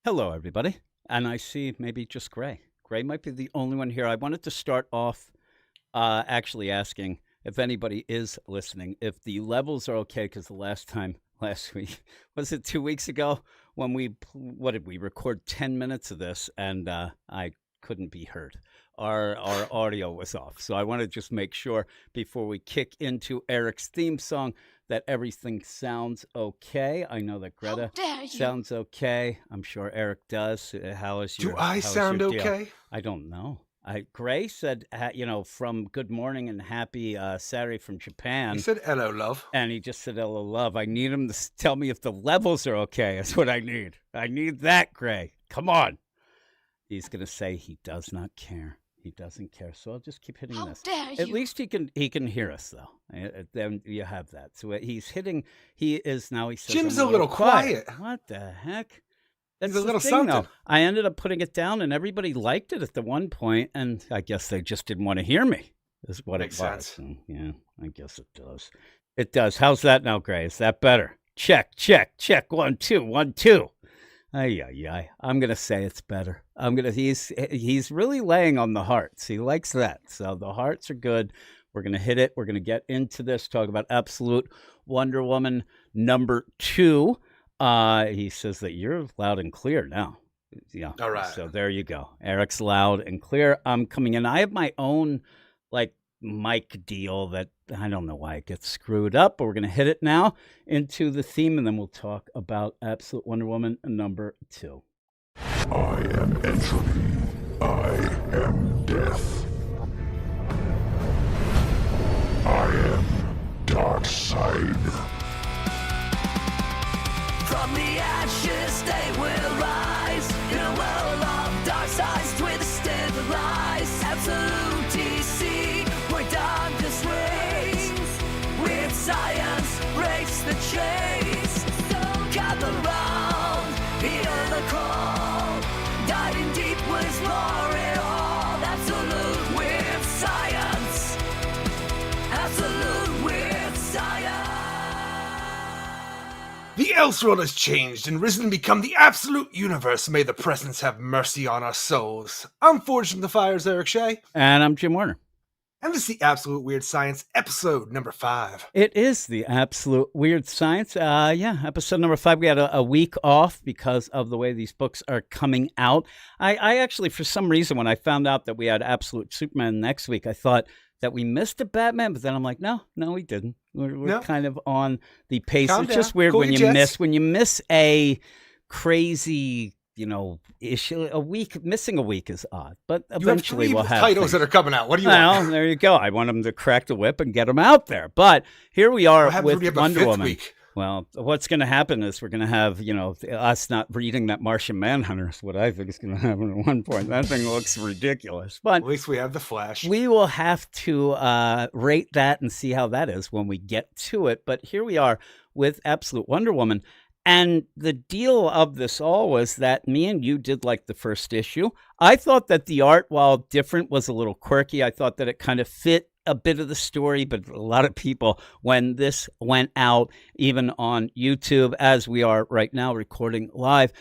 Hello, everybody. And I see maybe just Gray. Gray might be the only one here. I wanted to start off actually asking if anybody is listening, if the levels are okay, because the last time, last week, was it 2 weeks ago when what did we record 10 minutes of this and I couldn't be heard. Our audio was off. So I want to just make sure before we kick into Eric's theme song that everything sounds okay. I know that How Greta dare you? sounds okay. I'm sure Eric does. How is Do your I how is sound your deal? okay? I don't know. Gray said, from Good Morning and Happy Saturday from Japan, He said hello, love. and he just said, "Hello, love." I need him to tell me if the levels are okay. That's what I need. I need that, Gray. Come on. He's gonna say he does not care. He doesn't care. So I'll just keep hitting How this. dare you? At least he can hear us though. Then you have that. So he's hitting. He is now. He says, Jim's "I'm a little quiet. What the heck? He's That's a the little thing, something. though. I ended up putting it down, and everybody liked it at the one point, and I guess they just didn't want to hear me. Is what Makes it was. sense. And, yeah, I guess it does. It does. How's that now, Gray? Is that better? Check, check, check. 1, 2, 1, 2. Ay. I'm gonna say it's better. He's really laying on the hearts. He likes that. So the hearts are good. We're gonna hit it. We're gonna get into this. Talk about Absolute Wonder Woman #2. He says that you're loud and clear now. Yeah. All right. So there you go. Eric's loud and clear. I'm coming in. I have my own mic deal that I don't know why it gets screwed up, but we're going to hit it now into the theme, and then we'll talk about Absolute Wonder Woman #2. I am entropy. I am death. I am dark side. From the ashes they will rise in a world of dark sides, twisted lies. Absolute DC, where darkness reigns. With science breaks the chains. So gather round, hear the call. Diving deep with explore it all. Absolute with science. Absolute with science. The Elseworld has changed and risen and become the absolute universe. May the presence have mercy on our souls. I'm Forged in the Fire's Eric Shea, And I'm Jim Warner. and this is the Absolute Weird Science episode number 5. It is the Absolute Weird Science. Episode number 5. We had a week off because of the way these books are coming out. I actually, for some reason, when I found out that we had Absolute Superman next week, I thought that we missed a Batman, but then I'm like, no, we didn't. We're No. kind of on the pace. Calm It's just down. weird Cool when your you jets. miss a crazy, issue. Missing a week is odd, but You have eventually 3 we'll have titles things. that are coming out. What do you Well, want? there you go. I want them to crack the whip and get them out there. But here we are What happens when you with have a Wonder 5th Woman. week? Well, what's going to happen is we're going to have, us not reading that Martian Manhunter is what I think is going to happen at one point. That thing looks ridiculous. But At least we have the Flash. we will have to rate that and see how that is when we get to it. But here we are with Absolute Wonder Woman. And the deal of this all was that me and you did like the first issue. I thought that the art, while different, was a little quirky. I thought that it kind of fit a bit of the story, but a lot of people, when this went out, even on YouTube, as we are right now recording live,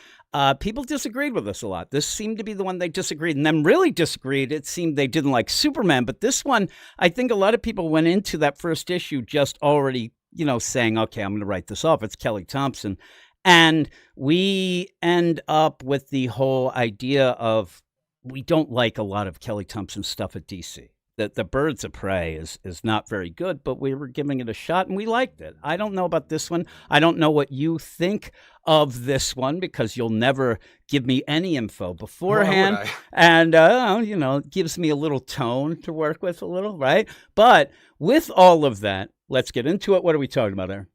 people disagreed with us a lot. This seemed to be the one they disagreed, and then really disagreed. It seemed they didn't like Superman, but this one, I think a lot of people went into that first issue just already, saying, okay, I'm going to write this off. It's Kelly Thompson. And we end up with the whole idea of we don't like a lot of Kelly Thompson stuff at DC. That the Birds of Prey is not very good, but we were giving it a shot and we liked it. I don't know about this one. I don't know what you think of this one because you'll never give me any info beforehand. Why would I? And, it gives me a little tone to work with a little, right? But with all of that, let's get into it. What are we talking about there?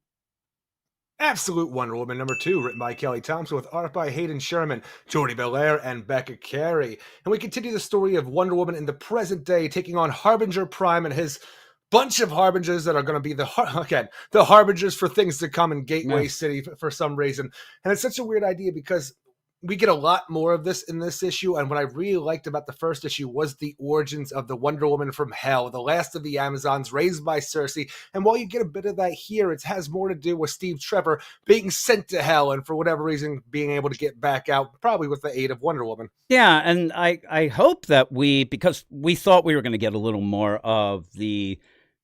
Absolute Wonder Woman #2, written by Kelly Thompson with art by Hayden Sherman, Jordie Bellaire, and Becca Carey. And we continue the story of Wonder Woman in the present day, taking on Harbinger Prime and his bunch of Harbingers that are going to be the Harbingers for things to come in Gateway Yeah. City for some reason. And it's such a weird idea because we get a lot more of this in this issue, and what I really liked about the first issue was the origins of the Wonder Woman from Hell, the last of the Amazons, raised by Circe. And while you get a bit of that here, it has more to do with Steve Trevor being sent to Hell, and for whatever reason being able to get back out, probably with the aid of Wonder Woman. Yeah, and I hope that because we thought we were going to get a little more of the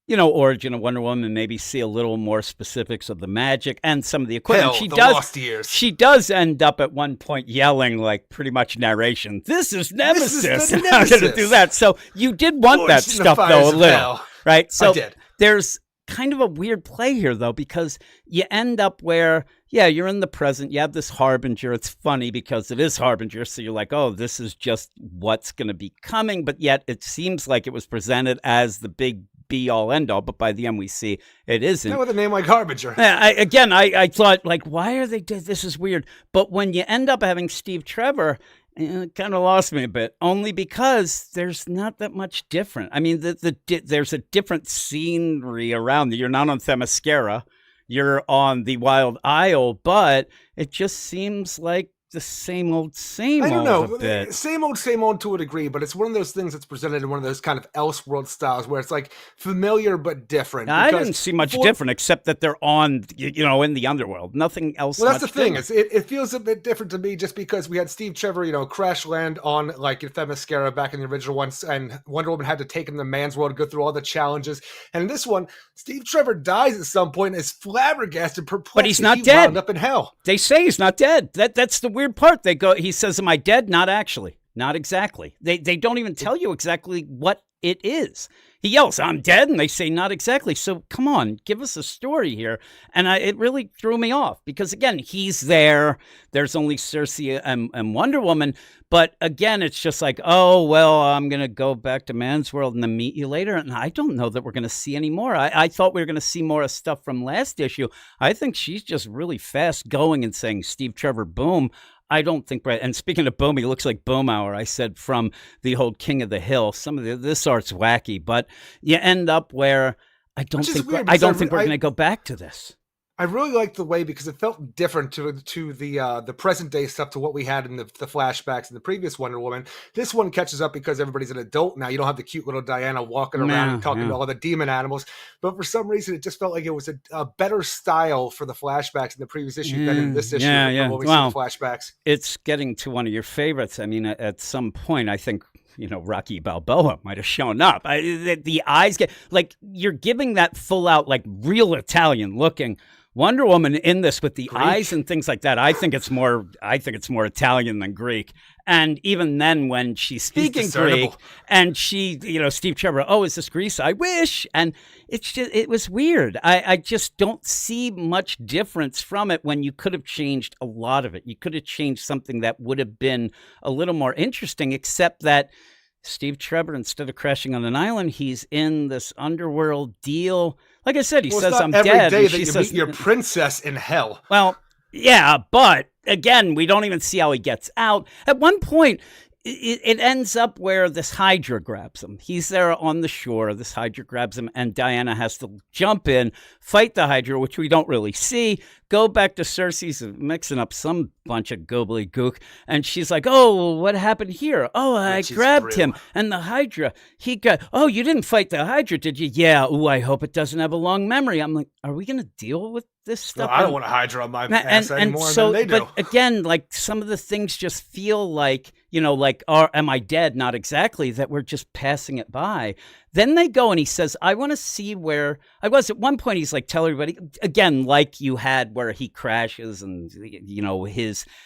origin of Wonder Woman, maybe see a little more specifics of the magic and some of the equipment. Hell, lost years. She does end up at one point yelling, like, pretty much narration, "This is Nemesis." This is the I'm Nemesis. going to do that. So you did want that stuff, though, a little. Right? So I did. There's kind of a weird play here, though, because you end up where, yeah, you're in the present. You have this Harbinger. It's funny because it is Harbinger. So you're like, oh, this is just what's going to be coming. But yet it seems like it was presented as the big be-all, end-all, but by the end we see it isn't. Not with a name like Harbinger. I thought, like, why are they this is weird. But when you end up having Steve Trevor, it kind of lost me a bit, only because there's not that much different. I mean, there's a different scenery around you. You're not on Themyscira, you're on the Wild Isle, but it just seems like the same old I don't know. a bit. Same old to a degree, but it's one of those things that's presented in one of those kind of Elseworld styles where it's like familiar but different. I didn't see much different except that they're on, in the underworld. Nothing else. Well, that's the thing. It feels a bit different to me just because we had Steve Trevor, crash land on like Themyscira back in the original ones, and Wonder Woman had to take him to man's world, go through all the challenges. And in this one, Steve Trevor dies at some point, is flabbergasted, perplexed. But he's not dead. Wound up in hell. They say he's not dead. That's the weird part. He says, "Am I dead?" Not actually. Not exactly. They don't even tell you exactly what it is. He yells, "I'm dead," and they say, "Not exactly." So come on, give us a story here. And it really threw me off because, again, he's there. There's only Circe and Wonder Woman. But again, it's just like, oh, well, I'm going to go back to man's world and then meet you later. And I don't know that we're going to see any more. I thought we were going to see more of stuff from last issue. I think she's just really fast going and saying, "Steve Trevor, boom." I don't think, and speaking of Boom, he looks like Boomhauer. I said from the old King of the Hill. Some of this art's wacky, but you end up where I don't think we're going to go back to this. I really liked the way because it felt different to the present day stuff to what we had in the flashbacks in the previous Wonder Woman. This one catches up because everybody's an adult now. You don't have the cute little Diana walking around and talking to all the demon animals. But for some reason, it just felt like it was a better style for the flashbacks in the previous issue than in this issue. What we see in the flashbacks. It's getting to one of your favorites. I mean, at some point, I think Rocky Balboa might have shown up. The eyes get like you're giving that full out, like real Italian looking Wonder Woman in this with the Greek eyes and things like that. I think it's more Italian than Greek. And even then, when she's speaking Greek and she, Steve Trevor, "Oh, is this Greece? I wish." And it was weird. I just don't see much difference from it when you could have changed a lot of it. You could have changed something that would have been a little more interesting, except that Steve Trevor, instead of crashing on an island, he's in this underworld deal. Like I said, he says, "I'm dead." Every day that you meet your princess in hell. Well, yeah, but again, we don't even see how he gets out. At one point, it ends up where this Hydra grabs him. He's there on the shore. This Hydra grabs him, and Diana has to jump in, fight the Hydra, which we don't really see, go back to Circe's, mixing up some bunch of gobbledygook, and she's like, "Oh, what happened here? Oh, I grabbed him." And the Hydra, "Oh, you didn't fight the Hydra, did you?" "Yeah, I hope it doesn't have a long memory." I'm like, are we going to deal with this stuff? No, I don't want a Hydra on my ass anymore than they do. But again, like some of the things just feel like, am I dead? Not exactly, that we're just passing it by. Then they go and he says, "I want to see where I was." At one point, he's like, "Tell everybody," again, like you had where he crashes and,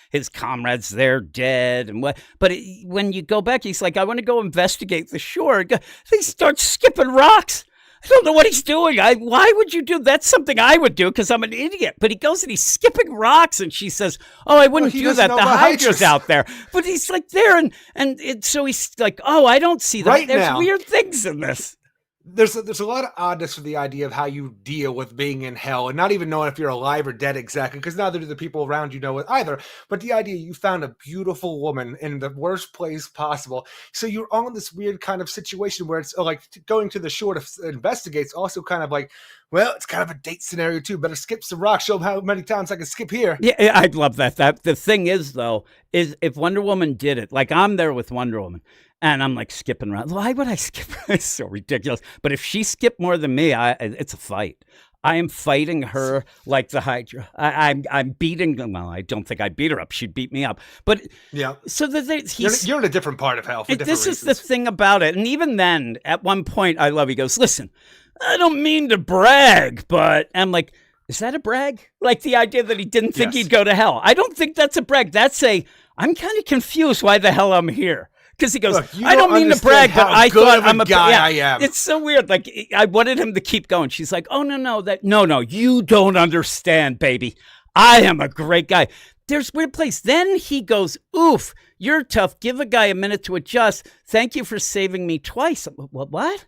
his comrades, they're dead. And what? But when you go back, he's like, "I want to go investigate the shore." He starts skipping rocks. I don't know what he's doing. Why would you do that? That's something I would do because I'm an idiot. But he goes and he's skipping rocks, and she says, "Oh, I wouldn't do that. The Hydra's out there." But he's like there, so he's like, "Oh, I don't see that." There's weird things in this. there's a lot of oddness with the idea of how you deal with being in hell and not even knowing if you're alive or dead exactly, because neither do the people around you know it either. But the idea you found a beautiful woman in the worst place possible, so you're on this weird kind of situation where it's like going to the shore to investigate. It's also kind of like, well, it's kind of a date scenario too. Better skip some rock. Show them how many times I can skip here. Yeah, I'd love that. The thing is, though, is if Wonder Woman did it, like I'm there with Wonder Woman, and I'm like skipping around. Why would I skip? It's so ridiculous. But if she skipped more than me, it's a fight. I am fighting her like the Hydra. I'm beating. Well, I don't think I beat her up. She'd beat me up. But yeah. So you're in a different part of hell for different reasons. This is the thing about it. And even then, at one point, he goes, listen, I don't mean to brag, but I'm like, is that a brag? Like the idea that he didn't think he'd go to hell. I don't think that's a brag. I'm kind of confused why the hell I'm here. Because he goes, look, I don't mean to brag, but I thought I'm a guy. I am. It's so weird. Like I wanted him to keep going. She's like, oh no, you don't understand, baby. I am a great guy. There's weird place. Then he goes, oof, you're tough. Give a guy a minute to adjust. Thank you for saving me twice. What?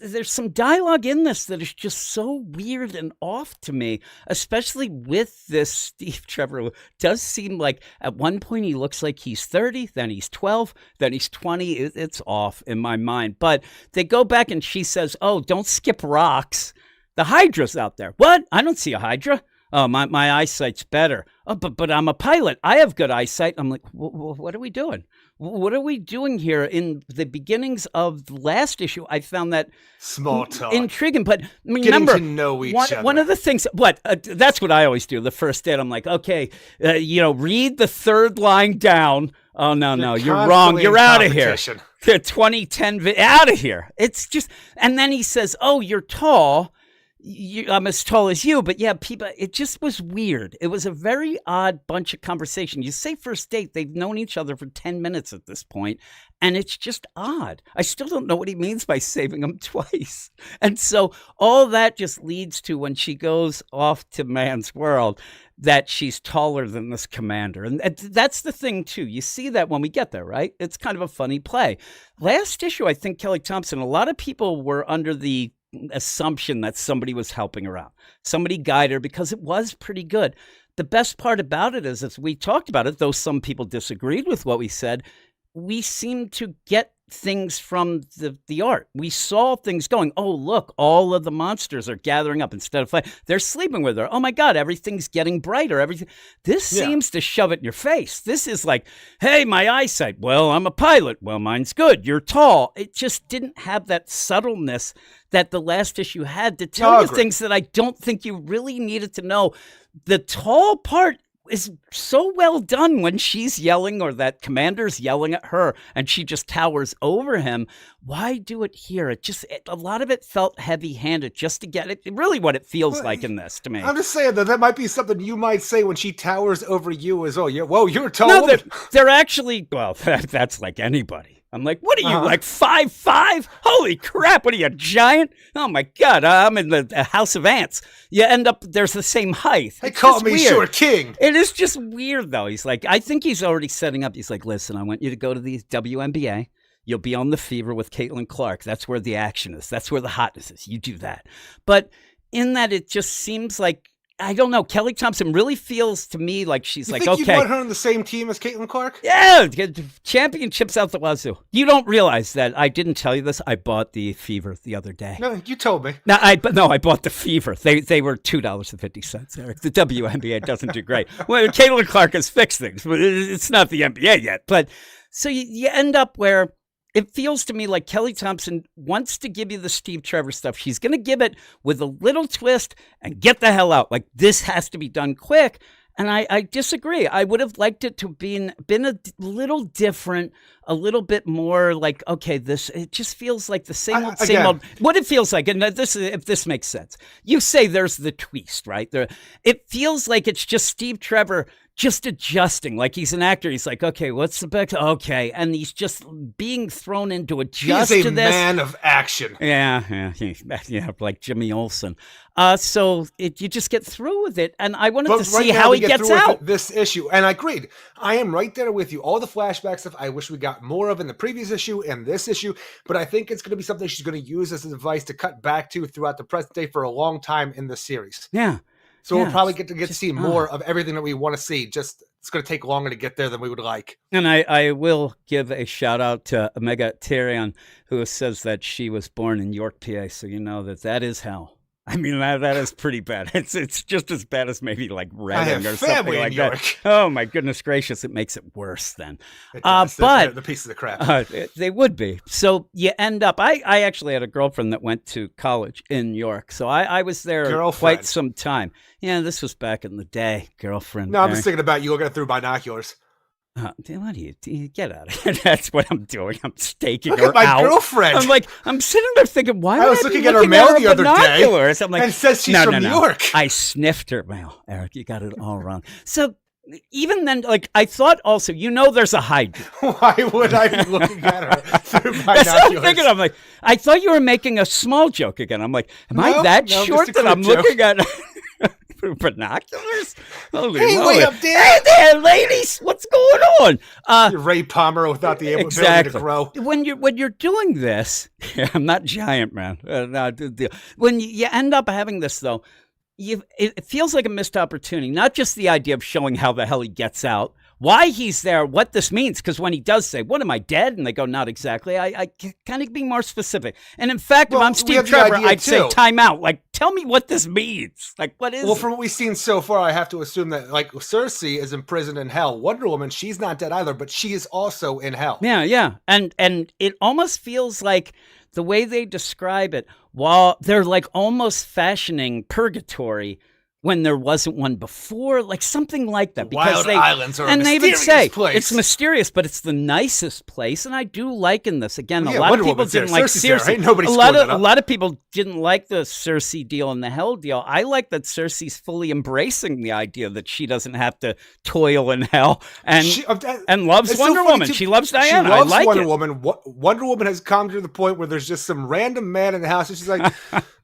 There's some dialogue in this that is just so weird and off to me, especially with this Steve Trevor, who does seem like at one point he looks like he's 30, then he's 12, then he's 20. It's off in my mind. But they go back and she says, oh, don't skip rocks. The Hydra's out there. What? I don't see a Hydra. Oh, my eyesight's better. Oh, but I'm a pilot. I have good eyesight. I'm like, what are we doing? What are we doing here? In the beginnings of the last issue, I found that small talk intriguing. But remember, getting to know each other. One of the things, that's what I always do. The first date, I'm like, okay, read the third line down. Oh no, you're wrong. You're out of here. 2010, out of here. It's just, and then he says, oh, you're tall. I'm as tall as you, but yeah, people, it just was weird. It was a very odd bunch of conversation. You say first date, they've known each other for 10 minutes at this point, and it's just odd. I still don't know what he means by saving him twice. And so all that just leads to when she goes off to Man's World, that she's taller than this commander. And that's the thing, too. You see that when we get there, right? It's kind of a funny play. Last issue, I think Kelly Thompson, a lot of people were under the assumption that somebody was helping her out. Somebody guided her because it was pretty good. The best part about it is, as we talked about it, though some people disagreed with what we said, we seemed to get things from the art. We saw things going, oh, look, all of the monsters are gathering up instead of fighting. They're sleeping with her. Oh, my God, everything's getting brighter. Everything. This seems to shove it in your face. This is like, hey, my eyesight. Well, I'm a pilot. Well, mine's good. You're tall. It just didn't have that subtleness that the last issue had to tell you things that I don't think you really needed to know. The tall part is so well done when she's yelling or that commander's yelling at her and she just towers over him. Why do it here? A lot of it felt heavy-handed just to get it. Really what it feels like in this to me. I'm just saying that might be something you might say when she towers over you as, oh, you're tall. No, they're actually, well, that's like anybody. I'm like, what are you, like 5'5"? Holy crap, what are you, a giant? Oh my God, I'm in the house of ants. You end up, there's the same height. They call me Short King. It is just weird, though. He's like, I think he's already setting up. He's like, listen, I want you to go to the WNBA. You'll be on The Fever with Caitlin Clark. That's where the action is. That's where the hotness is. You do that. But in that, it just seems like, I don't know. Kelly Thompson really feels to me like she's like, okay. You want her on the same team as Caitlin Clark? Yeah, championships out the wazoo. You don't realize that I didn't tell you this. I bought the Fever the other day. No, you told me. I bought the Fever. They were $2.50, Eric. The WNBA doesn't do great. Well, Caitlin Clark has fixed things, but it's not the NBA yet. But so you end up where it feels to me like Kelly Thompson wants to give you the Steve Trevor stuff. She's going to give it with a little twist and get the hell out. Like, this has to be done quick. And I disagree. I would have liked it to been a little different, a little bit more like, okay, it just feels like the same old. What it feels like, and if this makes sense. You say there's the twist, right? It feels like it's just Steve Trevor just adjusting. Like he's an actor. He's like, okay, what's the back? Okay. And he's just being thrown into adjust He's to a this. man of action. Yeah, like Jimmy Olsen. So you just get through with it, and I wanted to see how he gets out. This issue, and I agreed. I am right there with you. All the flashback stuff, I wish we got more of in the previous issue and this issue, but I think it's going to be something she's going to use as a device to cut back to throughout the present day for a long time in the series. Yeah. So we'll probably get to see more of everything that we want to see. Just it's going to take longer to get there than we would like. And I will give a shout out to Omega Tyrion, who says that she was born in York, PA. So you know that is hell. I mean, that is pretty bad. It's just as bad as maybe like Reading or something like that. Oh my goodness gracious, it makes it worse then. But the piece of the crap. They would be. So you end up. I actually had a girlfriend that went to college in York, so I was there quite some time. Yeah, this was back in the day, girlfriend. No, I'm just thinking about you looking through binoculars. What do you get out of here? That's what I'm doing. I'm staking Look her at my out. girlfriend. I'm sitting there thinking, why I was looking at her mail the other day. I'm like, and it says she's from New York. I sniffed her mail. Eric, you got it all wrong. So even then, like, I thought also, there's a hide. Why would I be looking at her through binoculars? That's what I'm thinking. I'm like, I thought you were making a small joke again. I'm like, am I that short that I'm looking at binoculars? Holy hey, moly. way up there. Hey there, ladies. What's going on? You're Ray Palmer without the ability to grow. When you're doing this, I'm not giant, man. When you end up having this, though, it feels like a missed opportunity. Not just the idea of showing how the hell he gets out, why he's there, what this means. Because when he does say, "What am I, dead?" and they go, "Not exactly," I kind of be more specific. And in fact, if I'm Steve Trevor, I'd say, "Time out." Like, tell me what this means. Like, what is? Well, from what we've seen so far, I have to assume that like Cersei is imprisoned in hell. Wonder Woman, she's not dead either, but she is also in hell. Yeah, and it almost feels like the way they describe it, while they're like almost fashioning purgatory when there wasn't one before, like something like that. Because Wild Islands are a mysterious they would say place. It's mysterious, but it's the nicest place. And I do liken this. Again, a lot of people didn't like Cersei. A lot of people didn't like the Cersei deal and the hell deal. I like that Cersei's fully embracing the idea that she doesn't have to toil in hell and loves Wonder Woman. She loves Diana. She loves I like Wonder it. Woman. Wonder Woman has come to the point where there's just some random man in the house, and she's like,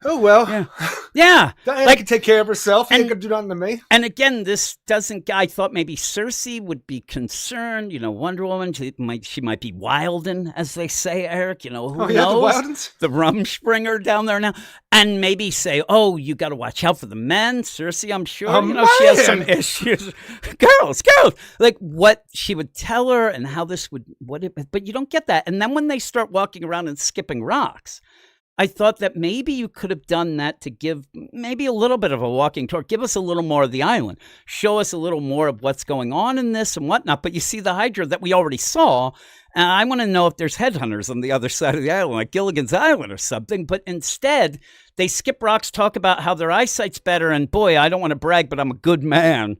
"Oh well, yeah, Diana can take care of herself. You ain't gonna do nothing to me." And again, this doesn't. I thought maybe Cersei would be concerned. Wonder Woman. She might be wildin', as they say, Eric. Who knows? The Rumspringer down there now, and maybe say, "Oh, you got to watch out for the men." Cersei, I'm sure, she has some issues. Girls, like what she would tell her and how this would but you don't get that. And then when they start walking around and skipping rocks, I thought that maybe you could have done that to give maybe a little bit of a walking tour. Give us a little more of the island. Show us a little more of what's going on in this and whatnot. But you see the Hydra that we already saw. And I want to know if there's headhunters on the other side of the island, like Gilligan's Island or something. But instead, they skip rocks, talk about how their eyesight's better. And boy, I don't want to brag, but I'm a good man.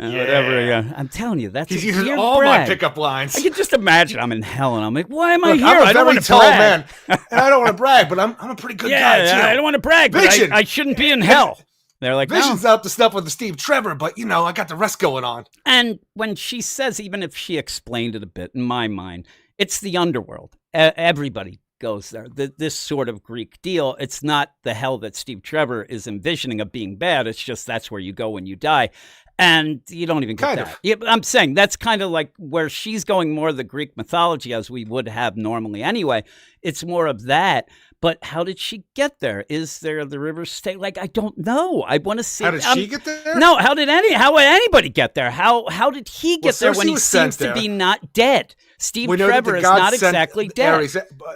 Whatever. I'm telling you, that's he's using all my pickup lines. I can just imagine I'm in hell, and I'm like, why am I here? I don't want to brag. Man, and I don't want to brag, but I'm a pretty good guy too. I don't want to brag, but I shouldn't be in hell. They're like, Vision's out to stuff with the Steve Trevor, but I got the rest going on. And when she says, even if she explained it a bit, in my mind, it's the underworld. Everybody goes there. This sort of Greek deal. It's not the hell that Steve Trevor is envisioning of being bad. It's just that's where you go when you die. And you don't even get that. Yeah, I'm saying that's kind of like where she's going more of the Greek mythology as we would have normally anyway. It's more of that. But how did she get there? Is there the river state? Like, I don't know. I want to see. How did she get there? No, how would anybody get there? How did he get there when he seems to be not dead? Steve Trevor is not exactly dead.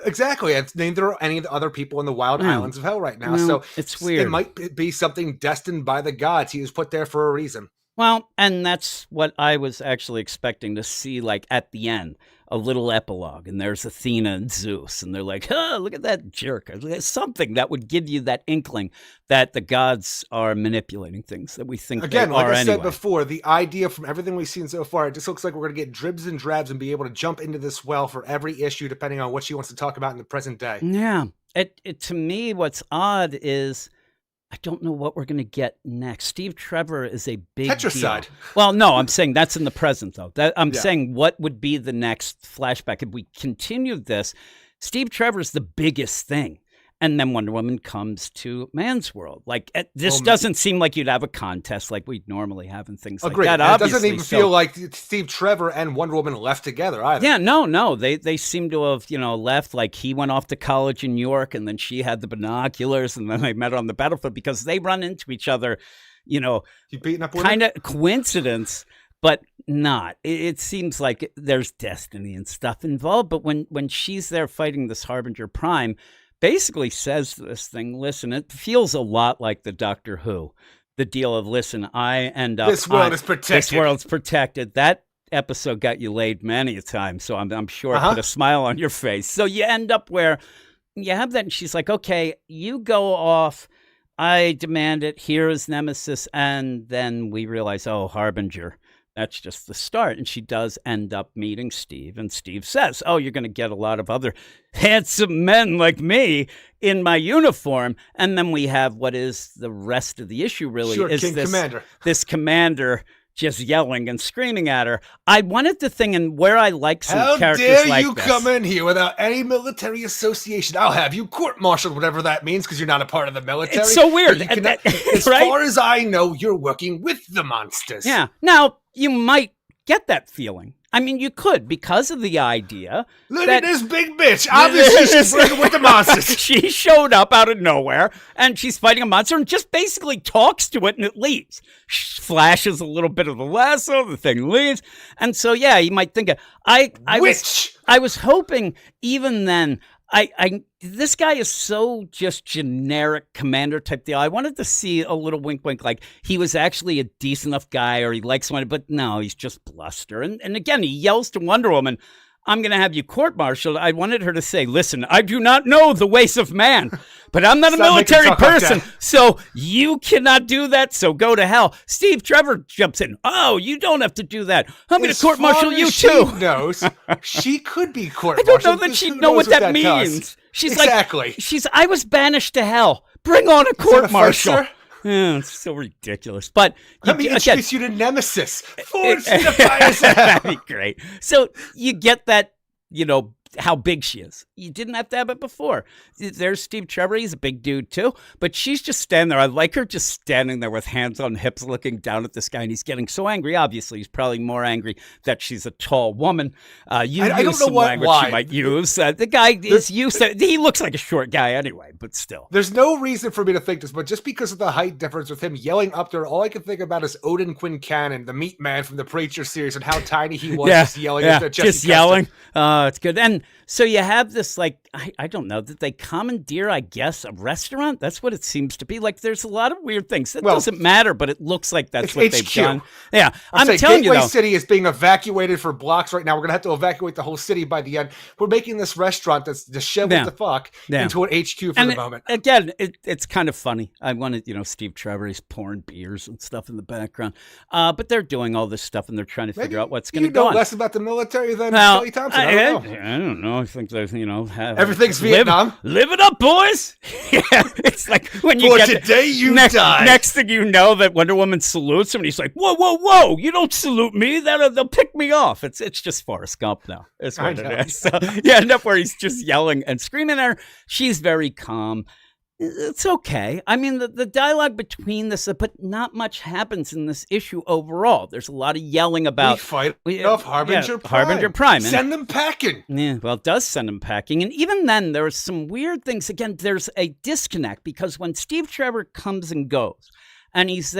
Exactly. And neither are any of the other people in the wild islands of hell right now. So it's weird. It might be something destined by the gods. He was put there for a reason. Well, and that's what I was actually expecting to see, like, at the end, a little epilogue, and there's Athena and Zeus, and they're like, oh, look at that jerk. Something that would give you that inkling that the gods are manipulating things that we think Again, they like are I anyway. said before, the idea from everything we've seen so far, it just looks like we're going to get dribs and drabs and be able to jump into this well for every issue, depending on what she wants to talk about in the present day. Yeah. To me, what's odd is I don't know what we're going to get next. Steve Trevor is a big Tetracide. deal. Well, no, I'm saying that's in the present, though. I'm Yeah. saying what would be the next flashback. If we continued this, Steve Trevor's the biggest thing. And then Wonder Woman comes to Man's World. Like, this doesn't seem like you'd have a contest like we'd normally have and things Agreed. like that. And it Obviously, doesn't even feel like Steve Trevor and Wonder Woman left together either. Yeah, no. They seem to have, left. Like, he went off to college in New York, and then she had the binoculars, and then they met on the battlefield because they run into each other, You beating up women? kind of coincidence, but not. It seems like there's destiny and stuff involved. But when she's there fighting this Harbinger Prime, basically says this thing, listen, it feels a lot like the Doctor Who. The deal of, listen, I end up... This world is protected. This world's protected. That episode got you laid many a time, so I'm sure it put a smile on your face. So you end up where you have that, and she's like, okay, you go off. I demand it. Here is Nemesis. And then we realize, oh, Harbinger. That's just the start. And she does end up meeting Steve. And Steve says, oh, you're going to get a lot of other handsome men like me in my uniform. And then we have what is the rest of the issue, really, Sure, is King Commander. this commander just yelling and screaming at her. I wanted to think, and where I like some How characters dare like you this. come in here without any military association? I'll have you court-martialed, whatever that means, because you're not a part of the military. It's so weird. You cannot- as Right? far as I know, you're working with the monsters. Yeah. Now, you might get that feeling. I mean, you could, because of the idea Look that at this big bitch. Obviously, she's working with the monsters. she showed up out of nowhere, and she's fighting a monster and just basically talks to it, and it leaves. Flashes a little bit of the lasso, the thing leaves. And so, yeah, you might think, I was hoping even then, this guy is so just generic commander type deal. I wanted to see a little wink, like he was actually a decent enough guy, or he likes someone, but no, he's just bluster. And again, he yells to Wonder Woman, I'm going to have you court-martialed. I wanted her to say, listen, I do not know the ways of man, but I'm not a military person, so you cannot do that, so go to hell. Steve Trevor jumps in. Oh, you don't have to do that. I'm going to court-martial you, too. She knows, she could be I court-martialed. don't know that she'd know what that means. She's exactly. Like, I was banished to hell. Bring on a court-martial. Yeah, it's so ridiculous. But let me introduce you to Nemesis. Forge the fires. That'd be great. So you get that, how big she is. You didn't have to have it before. There's Steve Trevor. He's a big dude, too. But she's just standing there. I like her just standing there with hands on hips looking down at this guy. And he's getting so angry. Obviously, he's probably more angry that she's a tall woman. I don't know some language she might use. The guy is used to... He looks like a short guy anyway, but still. There's no reason for me to think this, but just because of the height difference with him yelling up there, all I can think about is Odin Quincannon, the meat man from the Preacher series, and how tiny he was just yelling at Jessica. Just yelling. It's good. And so you have this, like, I don't know, that they commandeer, I guess, a restaurant? That's what it seems to be. Like, there's a lot of weird things. That doesn't matter, but it looks like that's what they've done. Yeah, I'm telling you, though. Gateway City is being evacuated for blocks right now. We're going to have to evacuate the whole city by the end. We're making this restaurant that's disheveled the fuck into an HQ for the moment. Again, it's kind of funny. I wanted, Steve Trevor, he's pouring beers and stuff in the background. But they're doing all this stuff, and they're trying to figure out what's going to go on. You know less about the military than Kelly Thompson. I don't know. I think there's, everything's Vietnam. Live it up, boys. Yeah, it's like when you get today you die. Next thing you know, that Wonder Woman salutes him, and he's like, "Whoa, whoa, whoa! You don't salute me. They'll pick me off." It's just Forrest Gump now. It's what it is. So you end up where he's just yelling and screaming at her. She's very calm. It's okay. I mean, the dialogue between this, but not much happens in this issue overall. There's a lot of yelling about... We fight off Harbinger Prime. Harbinger Prime. Send them packing. Yeah, well, it does send them packing. And even then, there are some weird things. Again, there's a disconnect, because when Steve Trevor comes and goes, and he's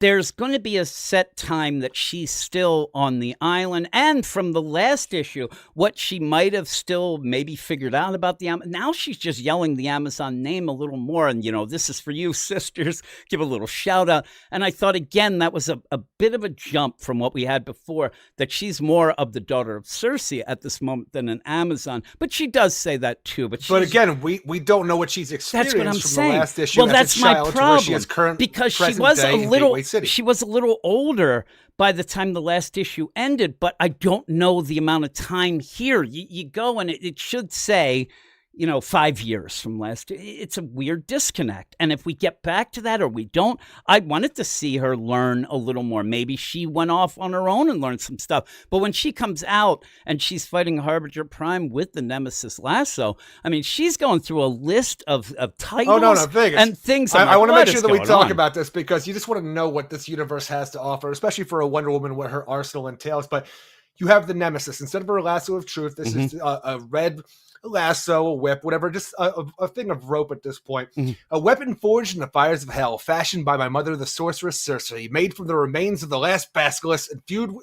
there's going to be a set time that she's still on the island. And from the last issue, what she might have still maybe figured out about the Amazon. Now she's just yelling the Amazon name a little more. And, this is for you, sisters. Give a little shout out. And I thought, again, that was a bit of a jump from what we had before, that she's more of the daughter of Circe at this moment than an Amazon. But she does say that, too. But again, we don't know what she's experienced from the last issue. Well, that's my problem. She has current, because she was she was a little older by the time the last issue ended, but I don't know the amount of time here. You go and it should say, 5 years from last year. It's a weird disconnect. And if we get back to that or we don't, I wanted to see her learn a little more. Maybe she went off on her own and learned some stuff. But when she comes out and she's fighting Harbinger Prime with the Nemesis lasso, I mean, she's going through a list of titles and things. I want to make sure that we talk about this because you just want to know what this universe has to offer, especially for a Wonder Woman, what her arsenal entails. But you have the Nemesis. Instead of her lasso of truth, this is a red lasso, a whip, whatever, just a thing of rope at this point. A weapon forged in the fires of hell, fashioned by my mother, the sorceress Circe, made from the remains of the last basilisk,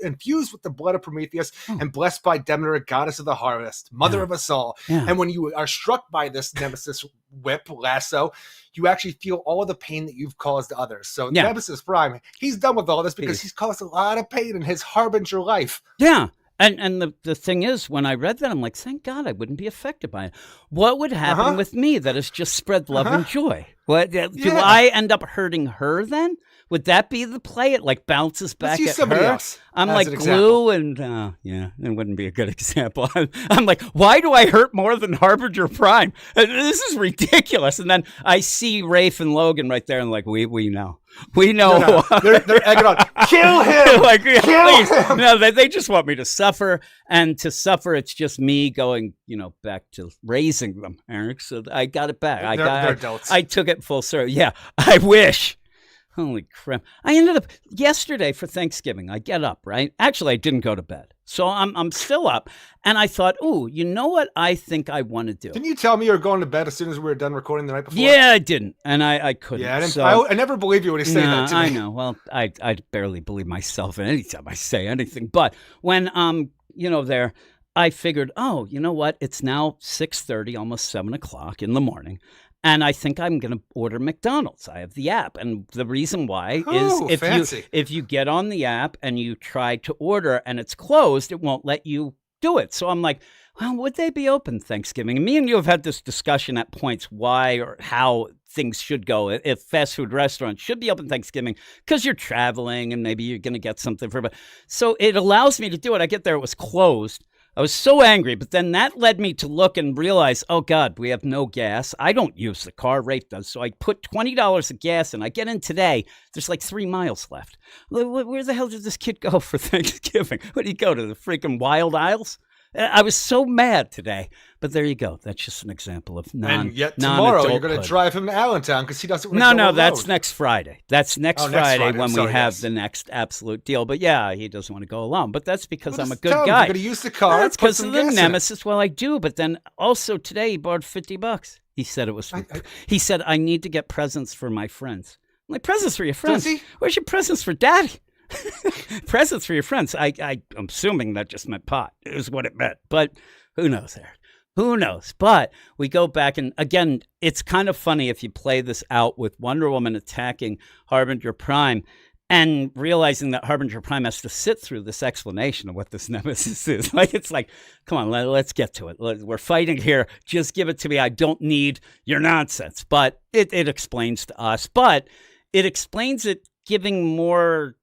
infused with the blood of Prometheus, and blessed by Demeter, goddess of the harvest, mother of us all. And when you are struck by this Nemesis whip, lasso, you actually feel all of the pain that you've caused others. So Nemesis Prime, he's done with all this because he's caused a lot of pain in his Harbinger life. Yeah. And the thing is, when I read that, I'm like, thank God I wouldn't be affected by it. What would happen with me that has just spread love and joy? What do I end up hurting her then? Would that be the play? It like bounces back at her. Else I'm like glue and it wouldn't be a good example. I'm like, why do I hurt more than Harbinger Prime? This is ridiculous. And then I see Rafe and Logan right there and like, we know. We know. No. They're egging on. Kill him! Like, Kill him! No, they just want me to suffer. And to suffer, it's just me going, back to raising them, Eric. So I got it back. They're adults. I took it full circle. Yeah, I wish. Holy crap. I ended up yesterday for Thanksgiving. I get up, right? Actually, I didn't go to bed. So I'm still up. And I thought, ooh, you know what I think I want to do? Didn't you tell me you were going to bed as soon as we were done recording the night before? Yeah, I didn't. And I couldn't. Yeah, I never believe you when you say that to me. I know. Well, I barely believe myself anytime I say anything. But when, there, I figured, oh, you know what? It's now 6:30, almost 7 o'clock in the morning. And I think I'm going to order McDonald's. I have the app. And the reason why is if you get on the app and you try to order and it's closed, it won't let you do it. So I'm like, well, would they be open Thanksgiving? And me and you have had this discussion at points why or how things should go. If fast food restaurants should be open Thanksgiving because you're traveling and maybe you're going to get something for it. So it allows me to do it. I get there, it was closed. I was so angry, but then that led me to look and realize, oh, God, we have no gas. I don't use the car. Rafe does. So I put $20 of gas in. I get in today. There's like 3 miles left. Where the hell did this kid go for Thanksgiving? Where did he go, to the freaking Wild Isles? I was so mad today. But there you go. That's just an example of And yet tomorrow you're going to drive him to Allentown because he doesn't want to go alone. That's next Friday. That's next Friday when we have the next absolute deal. But yeah, he doesn't want to go alone. But that's because I'm a good guy. You're going to use the car. That's because of the Nemesis. Well, I do. But then also today he borrowed $50. He said it was. He said, I need to get presents for my friends. I'm like, presents for your friends? Does he? Where's your presents for Daddy? Presents for your friends. I'm assuming that just meant pot is what it meant. But who knows, Eric? Who knows? But we go back and again, it's kind of funny if you play this out with Wonder Woman attacking Harbinger Prime and realizing that Harbinger Prime has to sit through this explanation of what this Nemesis is. Like, it's like, come on, let's get to it. We're fighting here. Just give it to me. I don't need your nonsense. But it explains to us. But it explains it giving more,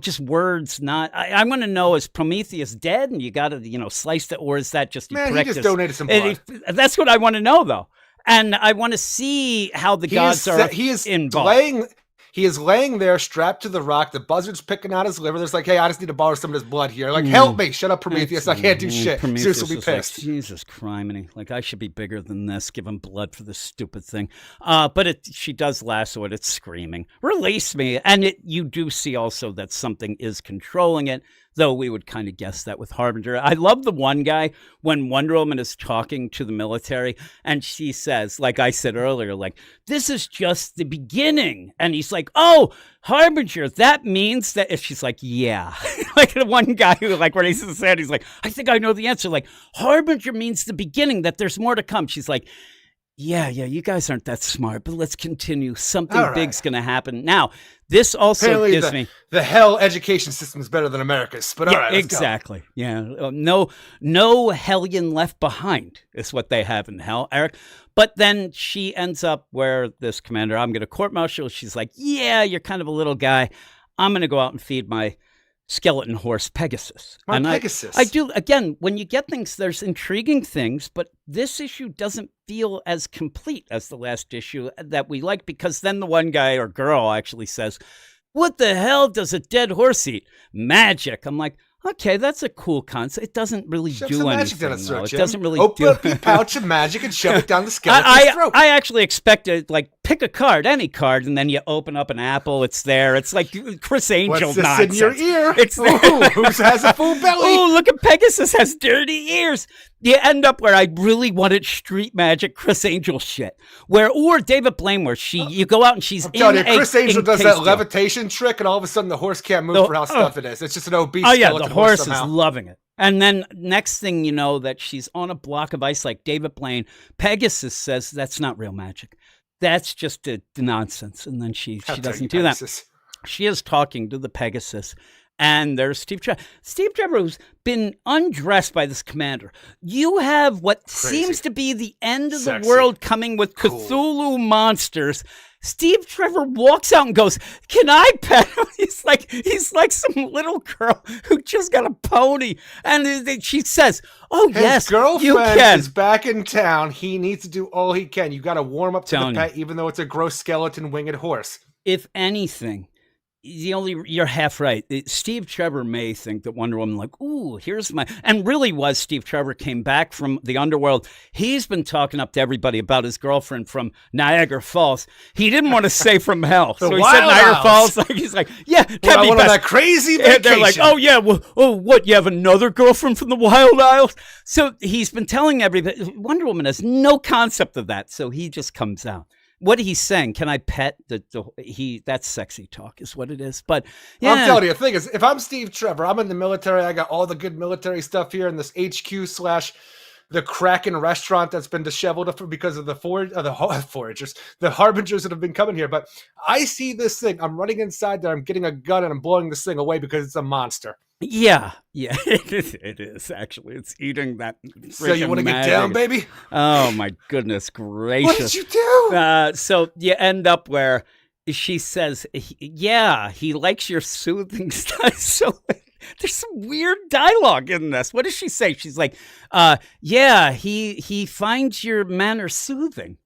just words. Not. I want to know, is Prometheus dead and you got to, slice it, or is that just he just donated some blood? That's what I want to know, though, and I want to see how the gods are. He is involved. He is laying there, strapped to the rock. The buzzard's picking out his liver. There's like, hey, I just need to borrow some of this blood here. Like, help me! Shut up, Prometheus! I can't do shit. Prometheus Zeus will be pissed. Like, Jesus criminy! Like, I should be bigger than this. Give him blood for this stupid thing. But she does lasso it. It's screaming, "Release me!" And you do see also that something is controlling it. Though we would kind of guess that with Harbinger. I love the one guy when Wonder Woman is talking to the military and she says, like I said earlier, like, this is just the beginning. And he's like, oh, Harbinger, that means that. If she's like, yeah. Like the one guy who, like, when he's said, he's like, I think I know the answer. Like, Harbinger means the beginning, that there's more to come. She's like, yeah, you guys aren't that smart, but let's continue. Something big's going to happen. Now, this also apparently gives me... The hell education system is better than America's, but all right, let's exactly. Go. Yeah, no hellion left behind is what they have in hell, Eric. But then she ends up where this commander, I'm going to court-martial. She's like, yeah, you're kind of a little guy. I'm going to go out and feed my skeleton horse Pegasus. My And Pegasus. I do, again, when you get things, there's intriguing things, but this issue doesn't feel as complete as the last issue that we like, because then the one guy or girl actually says, what the hell does a dead horse eat? Magic. I'm like, okay, that's a cool concept. It doesn't really Shove do some anything. magic down its throat, It Jim. doesn't really Open do up your pouch of magic and shove it down the skeleton's throat. I actually expected, like, pick a card, any card, and then you open up an apple. It's there. It's like Chris Angel What's this nonsense. in your ear? It's there. Ooh, who has a full belly? Oh, look at Pegasus has dirty ears. You end up where I really wanted street magic Chris Angel shit, or David Blaine, where you go out and she's I'm telling you, in Chris a Angel does that encased deal. levitation trick, and all of a sudden the horse can't move for how stuff it is. It's just an obese Oh yeah, skeleton the horse is somehow. loving it. And then next thing you know, that she's on a block of ice like David Blaine. Pegasus says that's not real magic. That's just a nonsense. And then she doesn't do that. She is talking to the Pegasus. And there's Steve Trevor. Steve Trevor, who's been undressed by this commander. You have what seems to be the end of Sexy. the world coming with Cthulhu monsters. Steve Trevor walks out and goes, "Can I pet him?" He's like some little girl who just got a pony. And she says, "Oh, His yes, girlfriend you can." is back in town. He needs to do all he can. You got to warm up to Telling the pet, even though it's a gross skeleton winged horse. If anything, you're half right. Steve Trevor may think that Wonder Woman, like, ooh, here's my, and really was Steve Trevor came back from the underworld. He's been talking up to everybody about his girlfriend from Niagara Falls. He didn't want to say from hell, so he said Wild Niagara Isles. Falls. Like he's like, yeah, Well, can't I be went on best. that crazy And vacation. they're like, oh yeah, well, oh what? You have another girlfriend from the Wild Isles? So he's been telling everybody. Wonder Woman has no concept of that, so he just comes out. What he's saying, can I pet that's sexy talk is what it is. But yeah, I'm telling you, the thing is, if I'm Steve Trevor, I'm in the military. I got all the good military stuff here in this HQ / the Kraken restaurant that's been disheveled because of the foragers, the harbingers that have been coming here. But I see this thing. I'm running inside there. I'm getting a gun and I'm blowing this thing away because it's a monster. yeah, it is actually. It's eating that. So you want to get down, baby? Oh my goodness gracious! What did you do? So you end up where she says, "Yeah, he likes your soothing stuff." So there's some weird dialogue in this. What does she say? She's like, "Yeah, he finds your manner soothing."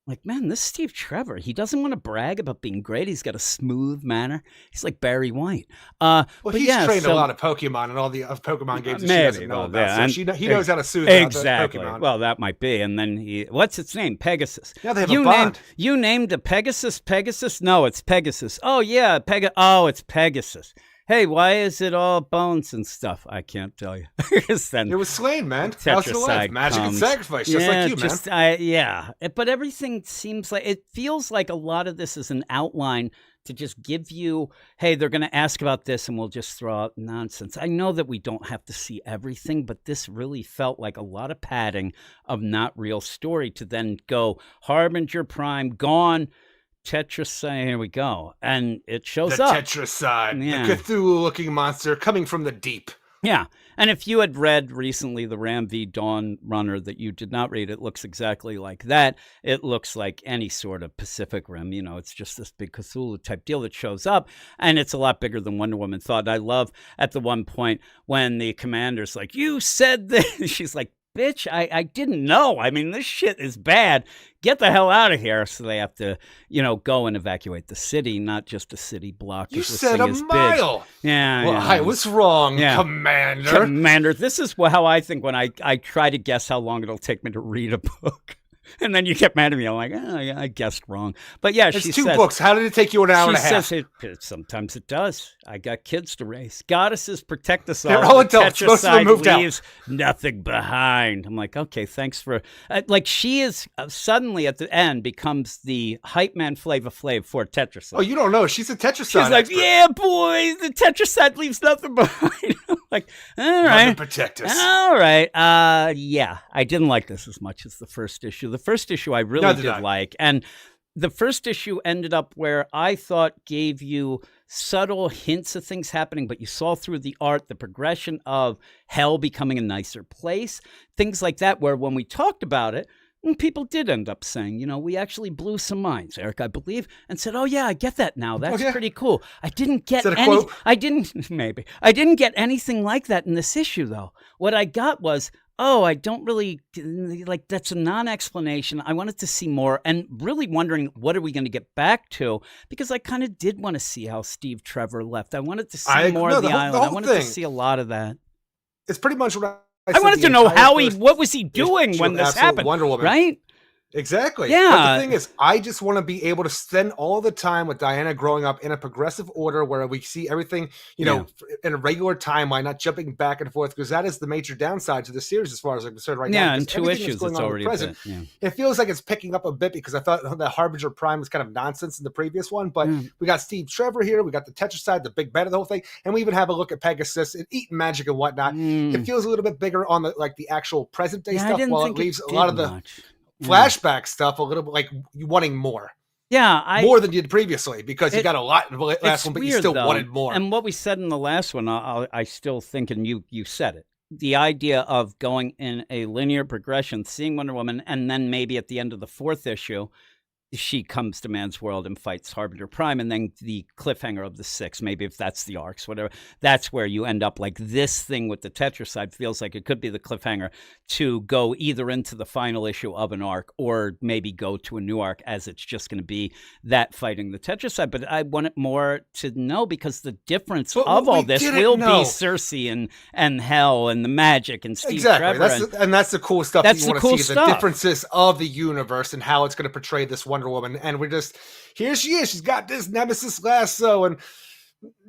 Like, man, this Steve Trevor, he doesn't want to brag about being great. He's got a smooth manner. He's like Barry White. Well, he's trained a lot of Pokemon and all the Pokemon games that she doesn't know about. So he knows how to soothe exactly. out the Pokemon. Well, that might be. And then what's its name? Pegasus. Yeah, they have a bond. You named a Pegasus? Pegasus? No, it's Pegasus. Oh, yeah, it's Pegasus. Hey, why is it all bones and stuff? I can't tell you. Then it was slain, man. How's it alive? Magic and sacrifice, just like you, man. But everything seems like, it feels like a lot of this is an outline to just give you, hey, they're going to ask about this and we'll just throw out nonsense. I know that we don't have to see everything, but this really felt like a lot of padding of not real story to then go Harbinger Prime, gone. Tetracide, here we go. And it shows the up. Tetracide, Yeah. the Cthulhu-looking monster coming from the deep. Yeah. And if you had read recently the Ram v. Dawn Runner that you did not read, it looks exactly like that. It looks like any sort of Pacific Rim. You know, it's just this big Cthulhu type deal that shows up, and it's a lot bigger than Wonder Woman thought. I love at the one point when the commander's like, you said this. She's like, bitch, I didn't know. I mean, this shit is bad. Get the hell out of here. So they have to, go and evacuate the city, not just a city block. You said a mile. Yeah. Well, I was wrong, Commander. Commander, this is how I think when I try to guess how long it'll take me to read a book. And then you get mad at me. I'm like, I guessed wrong. But yeah, it's she two says, books. How did it take you an hour and a half? Sometimes it does. I got kids to raise. Goddesses protect us all. They're all adults. Most of them moved leaves nothing behind. I'm like, okay, thanks for... like, she is suddenly at the end becomes the hype man Flava Flav for Tetracide. Oh, you don't know. She's a Tetracide She's like, expert. yeah, boy, the Tetracide leaves nothing behind. I'm like, all right. Nothing protect us. All right. Yeah, I didn't like this as much as the first issue. The first issue I really did like. And the first issue ended up where I thought gave you subtle hints of things happening, but you saw through the art the progression of hell becoming a nicer place, things like that, where when we talked about it, And people did end up saying, we actually blew some minds, Eric, I believe, and said, oh, yeah, I get that now. That's pretty cool. I didn't get I didn't get anything like that in this issue, though. What I got was, I don't really, that's a non-explanation. I wanted to see more and really wondering, what are we going to get back to? Because I kind of did want to see how Steve Trevor left. I wanted to see more of the island. I wanted to see a lot of that. It's pretty much what I wanted to know what was he doing when this happened, Wonder Woman. right? Exactly. Yeah. But the thing is, I just want to be able to spend all the time with Diana growing up in a progressive order where we see everything, in a regular timeline, not jumping back and forth, because that is the major downside to the series as far as I'm concerned right now. Yeah, in 2 issues, it's already present. It feels like it's picking up a bit because I thought the Harbinger Prime was kind of nonsense in the previous one, but we got Steve Trevor here, we got the Tetracide, the big bad of the whole thing, and we even have a look at Pegasus and Eating Magic and whatnot. It feels a little bit bigger on the actual present day stuff, while it leaves a lot of the flashback stuff a little bit like you wanting more. Yeah, more than you did previously, because you got a lot in the last one, but you still wanted more. And what we said in the last one, I still think, and you said it, the idea of going in a linear progression, seeing Wonder Woman, and then maybe at the end of the 4th issue, she comes to Man's World and fights Harbinger Prime, and then the cliffhanger of the 6th, maybe if that's the arcs, whatever, that's where you end up. Like, this thing with the Tetracide feels like it could be the cliffhanger to go either into the final issue of an arc or maybe go to a new arc, as it's just going to be that fighting the Tetracide. But I wanted more to know, because the difference of all this will be Cersei and Hell and the magic and Steve Trevor. That's the cool stuff. That's that you want to see, the differences of the universe and how it's going to portray this Wonder Woman. And we're just, here she is, she's got this nemesis lasso, and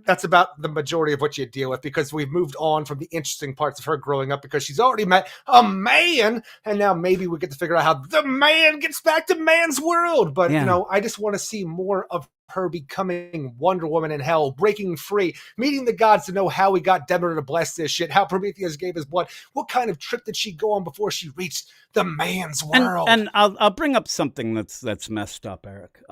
that's about the majority of what you deal with, because we've moved on from the interesting parts of her growing up, because she's already met a man, and now maybe we get to figure out how the man gets back to Man's World. But I just want to see more of her becoming Wonder Woman in Hell, breaking free, meeting the gods to know how we got Demeter to bless this shit, how Prometheus gave his blood, what kind of trip did she go on before she reached the Man's World. And I'll bring up something that's messed up, Eric.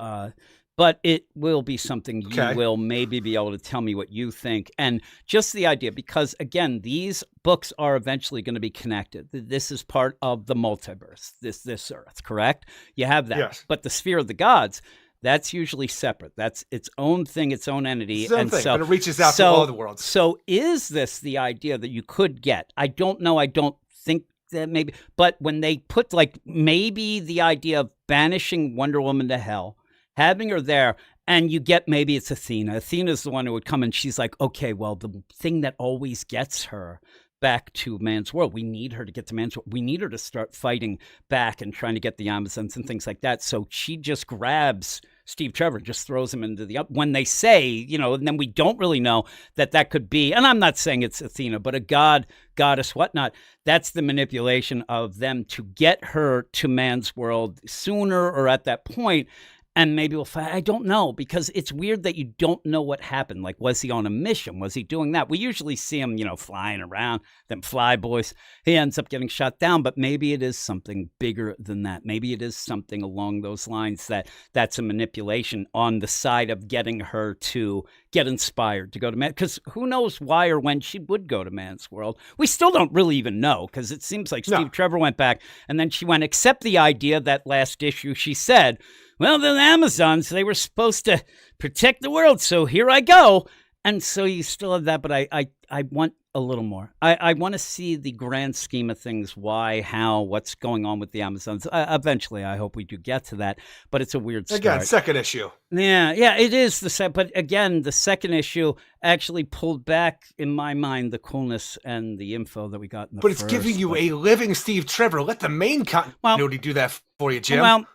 But it will be something you will maybe be able to tell me what you think. And just the idea, because, again, these books are eventually going to be connected. This is part of the multiverse, this Earth, correct? You have that. Yes. But the Sphere of the Gods, that's usually separate. That's its own thing, its own entity. But it reaches out to all the worlds. So is this the idea that you could get? I don't know. I don't think that maybe. But when they put, maybe the idea of banishing Wonder Woman to Hell, having her there, and you get, maybe it's Athena. Athena's the one who would come, and she's like, okay, well, the thing that always gets her back to Man's World, we need her to get to Man's World. We need her to start fighting back and trying to get the Amazons and things like that. So she just grabs Steve Trevor, just throws him into the up. When they say, and then we don't really know that could be, and I'm not saying it's Athena, but a goddess, whatnot. That's the manipulation of them to get her to Man's World sooner or at that point. And maybe we'll find, I don't know, because it's weird that you don't know what happened. Like, was he on a mission? Was he doing that? We usually see him, flying around, them fly boys. He ends up getting shot down, but maybe it is something bigger than that. Maybe it is something along those lines that's a manipulation on the side of getting her to get inspired to go to Man. Because who knows why or when she would go to Man's World. We still don't really even know, because it seems like Steve Trevor went back and then she went, except the idea that last issue she said, well, the Amazons, they were supposed to protect the world, so here I go. And so you still have that, but I want a little more. I want to see the grand scheme of things, why, how, what's going on with the Amazons. Eventually, I hope we do get to that, but it's a weird start. Again, second issue. Yeah, it is but again, the second issue actually pulled back, in my mind, the coolness and the info that we got in the first. But it's giving you a living Steve Trevor. Let the main continuity do that for you, Jim. Well,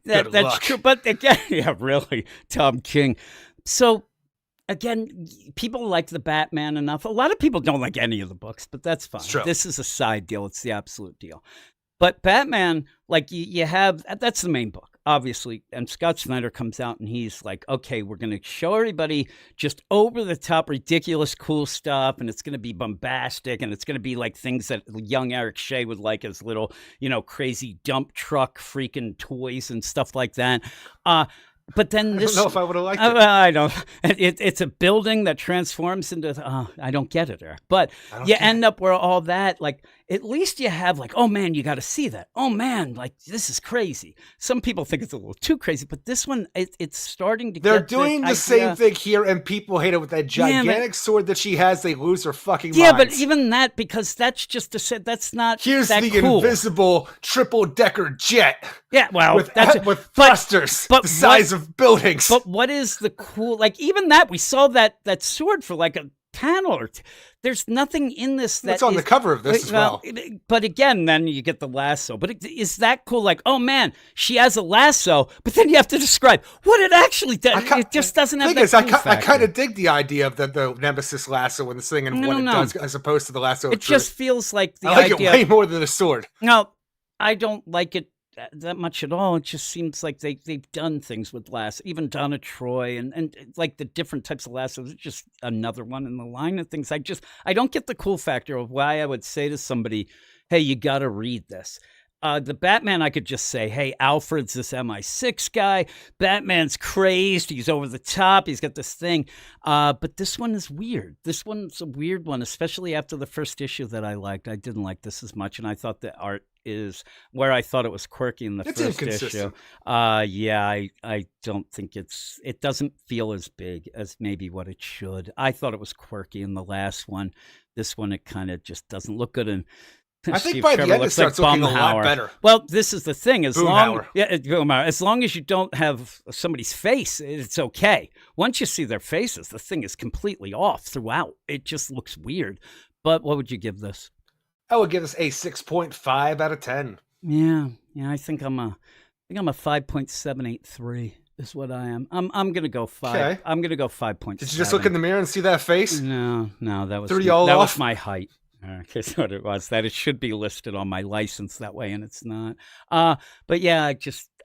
that's true, but again, yeah, really, Tom King. So, again, people like the Batman enough. A lot of people don't like any of the books, but that's fine. This is a side deal. It's the absolute deal. But Batman, you have, that's the main book, obviously. And Scott Snyder comes out and he's like, okay, we're going to show everybody just over the top, ridiculous, cool stuff. And it's going to be bombastic. And it's going to be like things that young Eric Shea would like as little, crazy dump truck freaking toys and stuff like that. But then this, I don't know if I would have liked it. I don't. It's a building that transforms into. I don't get it, Eric. But you end up where all that, at least you have like, oh man, you got to see that. Oh man, like this is crazy. Some people think it's a little too crazy, but this one, it's starting to They're get doing the same thing here, and people hate it with that gigantic sword that she has. They lose their fucking yeah, minds. but even that, because that's just a set. That's not. Here's that the cool. invisible triple-decker jet. Yeah, well, with but- thrusters but the size of buildings. But what is the cool? Like even that, we saw that sword for like a panel or two. There's nothing in this that It's on the cover of this as well. But again, then you get the lasso. But is that cool? Like, oh man, she has a lasso, but then you have to describe what it actually does. It just doesn't have that cool I factor. kind of dig the idea of the Nemesis lasso and this thing and what it does as opposed to the lasso of It truth. just feels like the I like idea. it way more than a sword. No, I don't like it that much at all. It just seems like they've done things with lasso, even Donna Troy and like the different types of lassos. It's just another one in the line of things. I don't get the cool factor of why I would say to somebody, hey, you got to read this. The Batman, I could just say, hey, Alfred's this MI6 guy. Batman's crazed. He's over the top. He's got this thing. But this one is weird. This one's a weird one, especially after the first issue that I liked. I didn't like this as much, and I thought the art is where I thought it was quirky in the first issue. Yeah, I don't think it doesn't feel as big as maybe what it should. I thought it was quirky in the last one. This one, it kind of just doesn't look good. And I think Steve by the Trevor end it looks starts like looking a lot Bumhauer. better. Well, this is the thing. As long Boomhauer. as long as you don't have somebody's face, it's okay. Once you see their faces, the thing is completely off throughout. It just looks weird. But what would you give this? I would give this a 6.5 out of 10. Yeah, I think I'm a 5.783 is what I am. I'm gonna go 5. Okay. I'm gonna go 5.7. Did you just look in the mirror and see that face? No, that was Threw you all that off? was my height. That's what it was. That it should be listed on my license that way, and it's not. But yeah,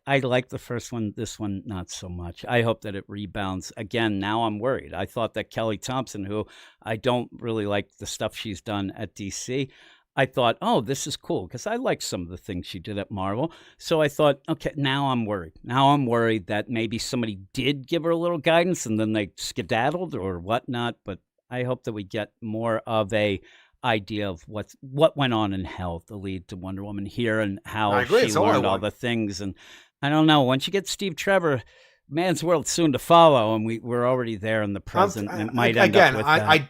I like the first one. This one, not so much. I hope that it rebounds. Again, now I'm worried. I thought that Kelly Thompson, who I don't really like the stuff she's done at DC, I thought, oh, this is cool, because I like some of the things she did at Marvel. So I thought, okay, now I'm worried. Now I'm worried that maybe somebody did give her a little guidance and then they skedaddled or whatnot. But I hope that we get more of a idea of what went on in hell to lead to Wonder Woman here and how she learned all the things. And I don't know, once you get Steve Trevor, man's world soon to follow, and we're already there in the present. It might end up with that.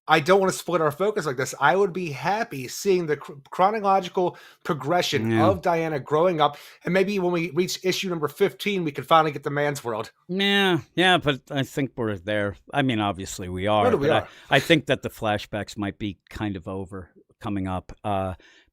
I don't want to split our focus like this. I would be happy seeing the chronological progression of Diana growing up, and maybe when we reach issue number 15, we could finally get the man's world. Yeah, but I think we're there. I mean, obviously we are. Where do we are? I think that the flashbacks might be kind of over coming up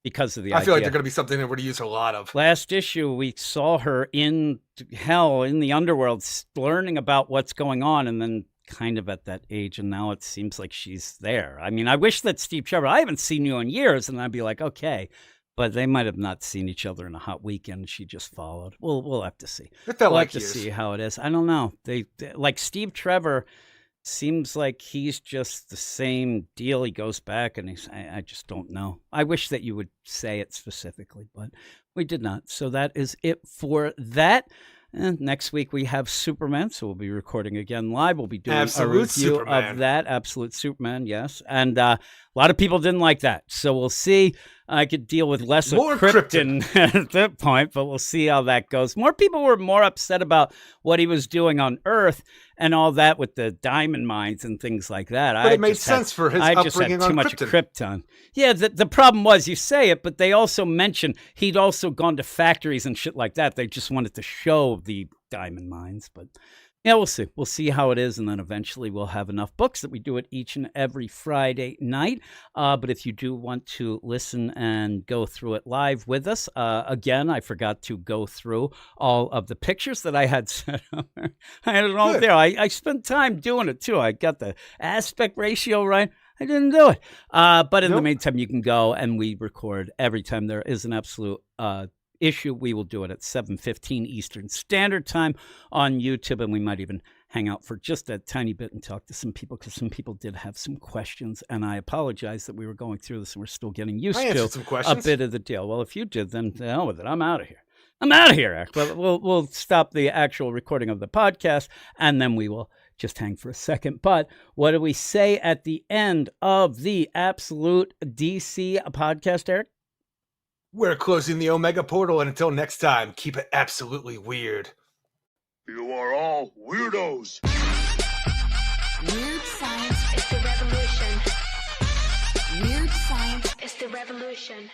because of the I feel like they're going to be something that we're going to use a lot of. Last issue, we saw her in hell, in the underworld, learning about what's going on, and then kind of at that age, and now it seems like she's there. I mean, I wish that Steve Trevor, I haven't seen you in years, and I'd be like, okay, but they might have not seen each other in a hot weekend. She just followed. We'll have to see. We'll have to see how it is. I don't know. They like Steve Trevor seems like he's just the same deal. He goes back, and I just don't know. I wish that you would say it specifically, but we did not. So that is it for that. And next week we have Superman, so we'll be recording again live. We'll be doing a review of that. Absolute Superman, yes. And a lot of people didn't like that, so we'll see. I could deal with less of Krypton at that point, but we'll see how that goes. More people were more upset about what he was doing on Earth and all that with the diamond mines and things like that. But it made sense for his upbringing on Krypton. I just had too much Krypton. Yeah, the problem was, you say it, but they also mentioned he'd also gone to factories and shit like that. They just wanted to show the diamond mines, but yeah, we'll see. We'll see how it is, and then eventually we'll have enough books that we do it each and every Friday night. But if you do want to listen and go through it live with us, again, I forgot to go through all of the pictures that I had set up. I had it all there. I spent time doing it, too. I got the aspect ratio right. I didn't do it. But in the meantime, you can go, and we record every time there is an absolute issue. We will do it at 7:15 Eastern Standard Time on YouTube, and we might even hang out for just a tiny bit and talk to some people, because some people did have some questions, and I apologize that we were going through this and we're still getting used to a bit of the deal. Well, if you did, then the hell with it. I'm out of here. But we'll stop the actual recording of the podcast, and then we will just hang for a second. But what do we say at the end of the Absolute DC podcast, Eric? We're closing the Omega portal, and until next time, keep it absolutely weird. You are all weirdos. Weird science is the revolution. Weird science is the revolution.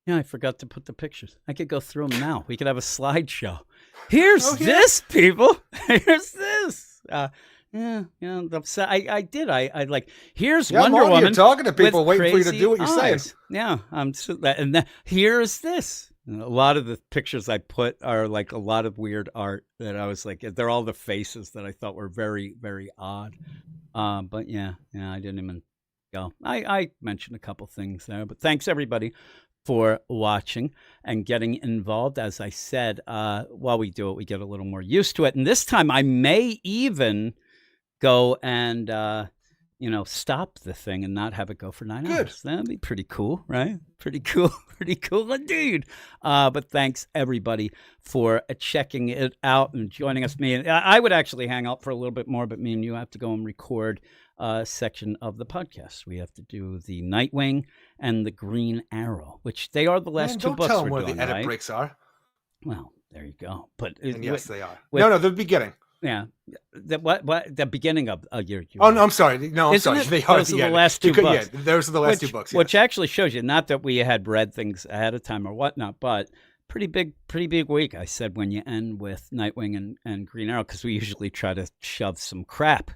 Yeah, I forgot to put the pictures. I could go through them now. We could have a slideshow. Here's this, people. Here's this. I did. I like. Here's Wonder Woman. You're talking to people, waiting for you to do what you're saying. Yeah, and then here's this. And a lot of the pictures I put are like a lot of weird art that I was like, they're all the faces that I thought were very, very odd. But yeah, I didn't even go. I mentioned a couple things there, but thanks everybody for watching and getting involved. As I said, while we do it, we get a little more used to it. And this time I may even go and, stop the thing and not have it go for 9 hours. That'd be pretty cool, right? Pretty cool indeed. But thanks everybody for checking it out and joining us. I would actually hang out for a little bit more, but me and you have to go and record a section of the podcast. We have to do the Nightwing and the Green Arrow, which they are the last two books Don't tell them we're where doing, the edit right? breaks are. Well, there you go. But yes, they are. No, the beginning. Yeah, the beginning of a year. Oh no, I'm sorry. No, I'm sorry. They are those are the last two books. Yeah, those are the last two books. Yes. Which actually shows you, not that we had read things ahead of time or whatnot, but pretty big week. I said when you end with Nightwing and Green Arrow, because we usually try to shove some crap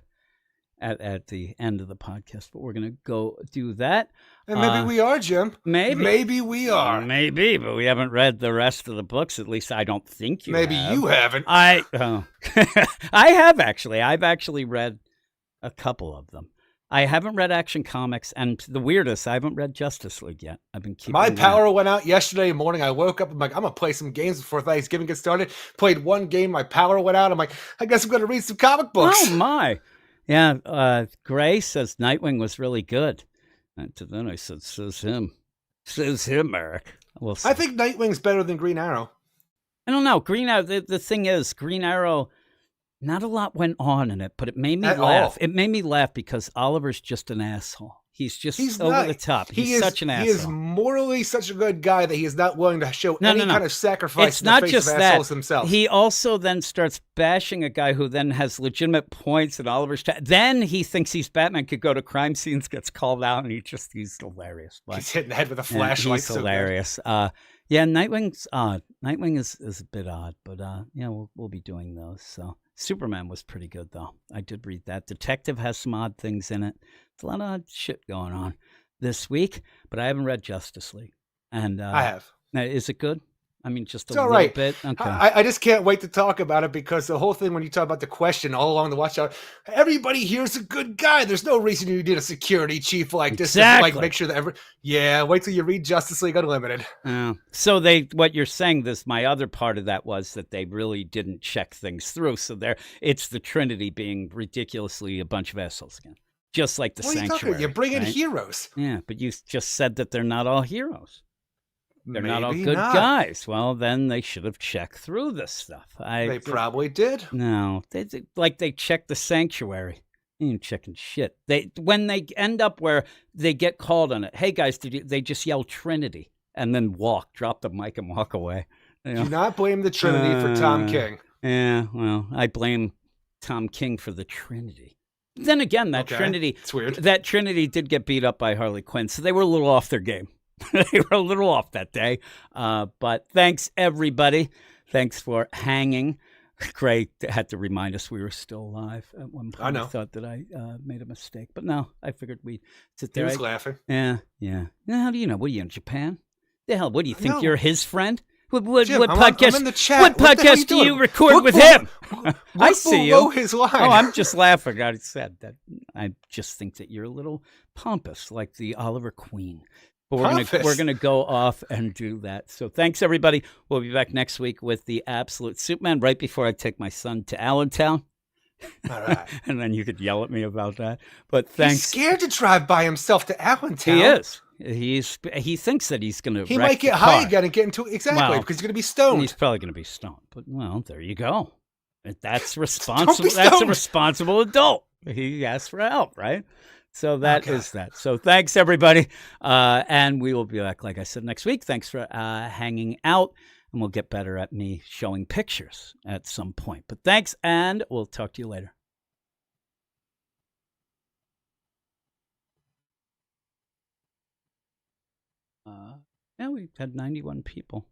at the end of the podcast, but we're gonna go do that. And maybe we are, Jim. Maybe we are. Maybe, but we haven't read the rest of the books. At least I don't think you maybe have. You haven't. I have actually. I've actually read a couple of them. I haven't read Action Comics, and the weirdest, I haven't read Justice League yet. I've been keeping my power went out yesterday morning. I woke up, I'm like, I'm gonna play some games before Thanksgiving gets started. Played one game, my power went out. I'm like, I guess I'm gonna read some comic books. Oh my. Yeah, Gray says Nightwing was really good. And then I said, says him, Eric. We'll see. I think Nightwing's better than Green Arrow. I don't know. Green Arrow, the thing is, Green Arrow, not a lot went on in it, but it made me laugh. It made me laugh because Oliver's just an asshole. He's over the top. He's such an asshole. He is morally such a good guy that he is not willing to show any kind of sacrifice it's in the not face just of that. assholes himself. He also then starts bashing a guy who then has legitimate points, and Oliver's then he thinks he's Batman, could go to crime scenes, gets called out, and he's hilarious. But, he's hitting the head with a flashlight. He's hilarious. Nightwing's odd. Nightwing is a bit odd, but we'll be doing those. So Superman was pretty good though. I did read that. Detective has some odd things in it. There's a lot of odd shit going on this week, but I haven't read Justice League. And I have. Is it good? I mean, just a little bit. Okay. I just can't wait to talk about it because the whole thing, when you talk about the question all along the Watchtower, everybody here's a good guy. There's no reason you need a security chief like this to make sure that wait till you read Justice League Unlimited. So what you're saying, my other part of that was that they really didn't check things through. So it's the Trinity being ridiculously a bunch of assholes again. Just like the Sanctuary. You bring in heroes. Yeah, but you just said that they're not all heroes. They're not all good guys. Well, then they should have checked through this stuff. They probably did. No, they checked the Sanctuary. They ain't checking shit. When they end up where they get called on it, hey guys, they just yell Trinity and then drop the mic and walk away. Do not blame the Trinity for Tom King. Yeah, well, I blame Tom King for the Trinity. Then again, Trinity, it's weird. That Trinity did get beat up by Harley Quinn, so they were a little off their game. They were a little off that day. But thanks, everybody. Thanks for hanging. Gray had to remind us we were still alive at one point. I know. I thought that I made a mistake. But no, I figured we'd sit there. He was laughing. Yeah. Now, how do you know? What are you in Japan? The hell, what do you think? You're his friend? What Jim, podcast? I'm in the chat. What podcast do you record with him? I see you. His line. Oh, I'm just laughing. I said that. I just think that you're a little pompous, like the Oliver Queen. But we're gonna go off and do that. So thanks everybody. We'll be back next week with the Absolute Superman right before I take my son to Allentown. All right. And then you could yell at me about that. But thanks. He's scared to drive by himself to Allentown. He is. He thinks that he's going to. He might get high again and get into because he's going to be stoned. He's probably going to be stoned. But well, there you go. That's responsible. That's a stoned. responsible adult. He asked for help, right? So that Okay. is that. So thanks, everybody. And we will be back, like I said, next week. Thanks for hanging out. And we'll get better at me showing pictures at some point. But thanks, and we'll talk to you later. Yeah, we had 91 people.